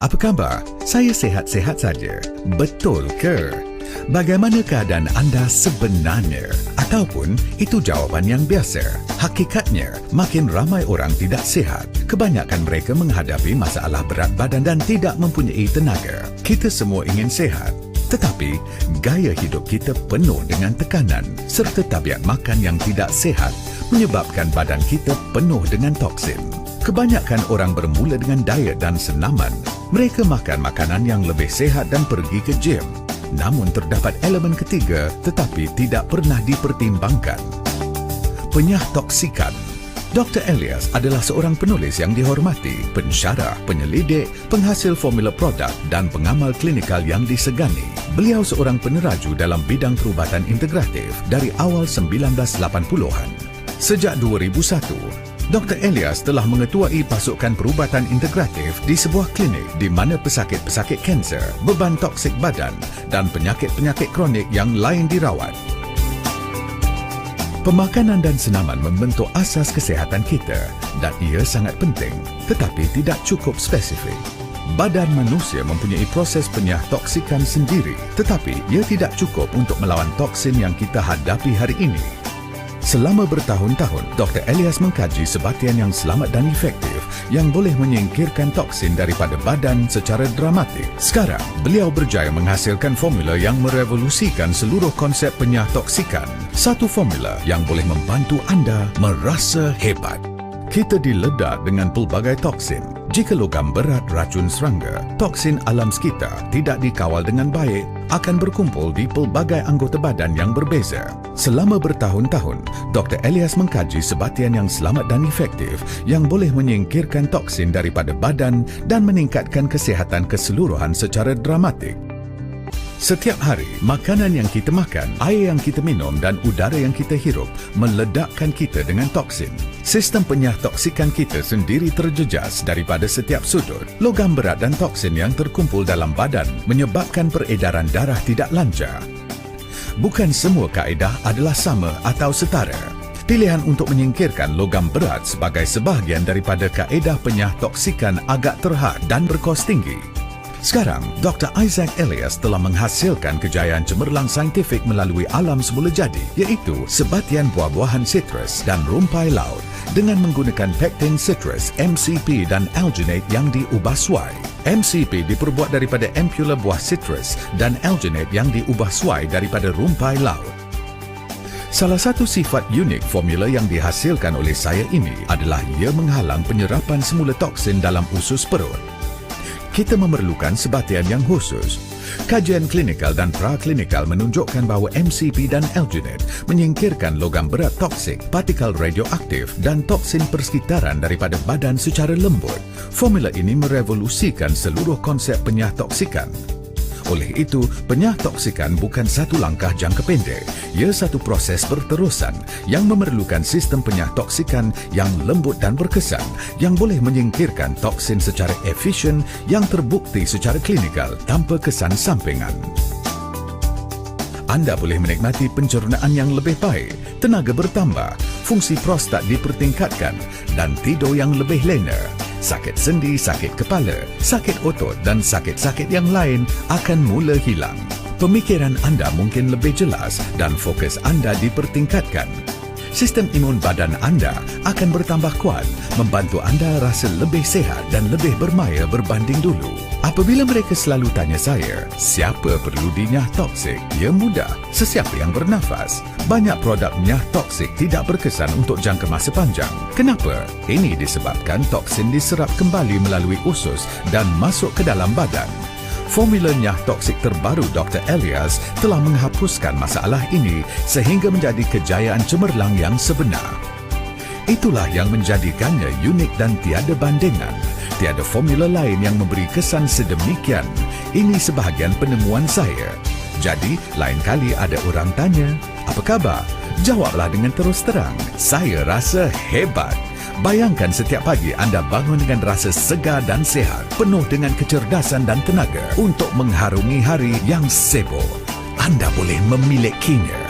Apa khabar? Saya sihat-sihat saja. Betul ke? Bagaimana keadaan anda sebenarnya? Ataupun itu jawapan yang biasa? Hakikatnya, makin ramai orang tidak sihat. Kebanyakan mereka menghadapi masalah berat badan dan tidak mempunyai tenaga. Kita semua ingin sihat. Tetapi, gaya hidup kita penuh dengan tekanan serta tabiat makan yang tidak sihat menyebabkan badan kita penuh dengan toksin. Kebanyakan orang bermula dengan diet dan senaman. Mereka makan makanan yang lebih sihat dan pergi ke gym. Namun terdapat elemen ketiga tetapi tidak pernah dipertimbangkan. Penyahtoksikan. Dr. Elias adalah seorang penulis yang dihormati, pensyarah, penyelidik, penghasil formula produk dan pengamal klinikal yang disegani. Beliau seorang peneraju dalam bidang perubatan integratif dari awal 1980-an. Sejak 2001, Dr. Elias telah mengetuai pasukan perubatan integratif di sebuah klinik di mana pesakit-pesakit kanser, beban toksik badan dan penyakit-penyakit kronik yang lain dirawat. Pemakanan dan senaman membentuk asas kesihatan kita dan ia sangat penting tetapi tidak cukup spesifik. Badan manusia mempunyai proses penyahtoksikan sendiri tetapi ia tidak cukup untuk melawan toksin yang kita hadapi hari ini. Selama bertahun-tahun, Dr. Elias mengkaji sebatian yang selamat dan efektif yang boleh menyingkirkan toksin daripada badan secara dramatik. Sekarang, beliau berjaya menghasilkan formula yang merevolusikan seluruh konsep penyahtoksikan. Satu formula yang boleh membantu anda merasa hebat. Kita diledak dengan pelbagai toksin. Jika logam berat racun serangga, toksin alam sekitar tidak dikawal dengan baik, akan berkumpul di pelbagai anggota badan yang berbeza. Selama bertahun-tahun, Dr. Elias mengkaji sebatian yang selamat dan efektif yang boleh menyingkirkan toksin daripada badan dan meningkatkan kesihatan keseluruhan secara dramatik. Setiap hari, makanan yang kita makan, air yang kita minum dan udara yang kita hirup meledakkan kita dengan toksin. Sistem penyahtoksikan kita sendiri terjejas daripada setiap sudut. Logam berat dan toksin yang terkumpul dalam badan menyebabkan peredaran darah tidak lancar. Bukan semua kaedah adalah sama atau setara. Pilihan untuk menyingkirkan logam berat sebagai sebahagian daripada kaedah penyahtoksikan agak terhad dan berkos tinggi. Sekarang, Dr. Isaac Elias telah menghasilkan kejayaan cemerlang saintifik melalui alam semula jadi, iaitu sebatian buah-buahan sitrus dan rumpai laut dengan menggunakan pektin sitrus, MCP dan alginate yang diubah suai. MCP diperbuat daripada ampula buah sitrus dan alginate yang diubah suai daripada rumpai laut. Salah satu sifat unik formula yang dihasilkan oleh saya ini adalah ia menghalang penyerapan semula toksin dalam usus perut. Kita memerlukan sebatian yang khusus. Kajian klinikal dan praklinikal menunjukkan bahawa MCP dan alginate menyingkirkan logam berat toksik, partikel radioaktif dan toksin persekitaran daripada badan secara lembut. Formula ini merevolusikan seluruh konsep penyahtoksikan. Oleh itu, penyahtoksikan bukan satu langkah jangka pendek. Ia satu proses berterusan yang memerlukan sistem penyahtoksikan yang lembut dan berkesan yang boleh menyingkirkan toksin secara efisien yang terbukti secara klinikal tanpa kesan sampingan. Anda boleh menikmati pencernaan yang lebih baik, tenaga bertambah, fungsi prostat dipertingkatkan dan tidur yang lebih lena. Sakit sendi, sakit kepala, sakit otot dan sakit-sakit yang lain akan mula hilang. Pemikiran anda mungkin lebih jelas dan fokus anda dipertingkatkan. Sistem imun badan anda akan bertambah kuat, membantu anda rasa lebih sihat dan lebih bermaya berbanding dulu. Apabila mereka selalu tanya saya, siapa perlu dinyah toksik? Ya mudah, sesiapa yang bernafas. Banyak produk nyah toksik tidak berkesan untuk jangka masa panjang. Kenapa? Ini disebabkan toksin diserap kembali melalui usus dan masuk ke dalam badan. Formula nyah toksik terbaru Dr. Elias telah menghapuskan masalah ini sehingga menjadi kejayaan cemerlang yang sebenar. Itulah yang menjadikannya unik dan tiada bandingan. Tiada formula lain yang memberi kesan sedemikian. Ini sebahagian penemuan saya. Jadi, lain kali ada orang tanya, apa khabar? Jawablah dengan terus terang, saya rasa hebat. Bayangkan setiap pagi anda bangun dengan rasa segar dan sihat, penuh dengan kecerdasan dan tenaga untuk mengharungi hari yang sibuk. Anda boleh memilikinya.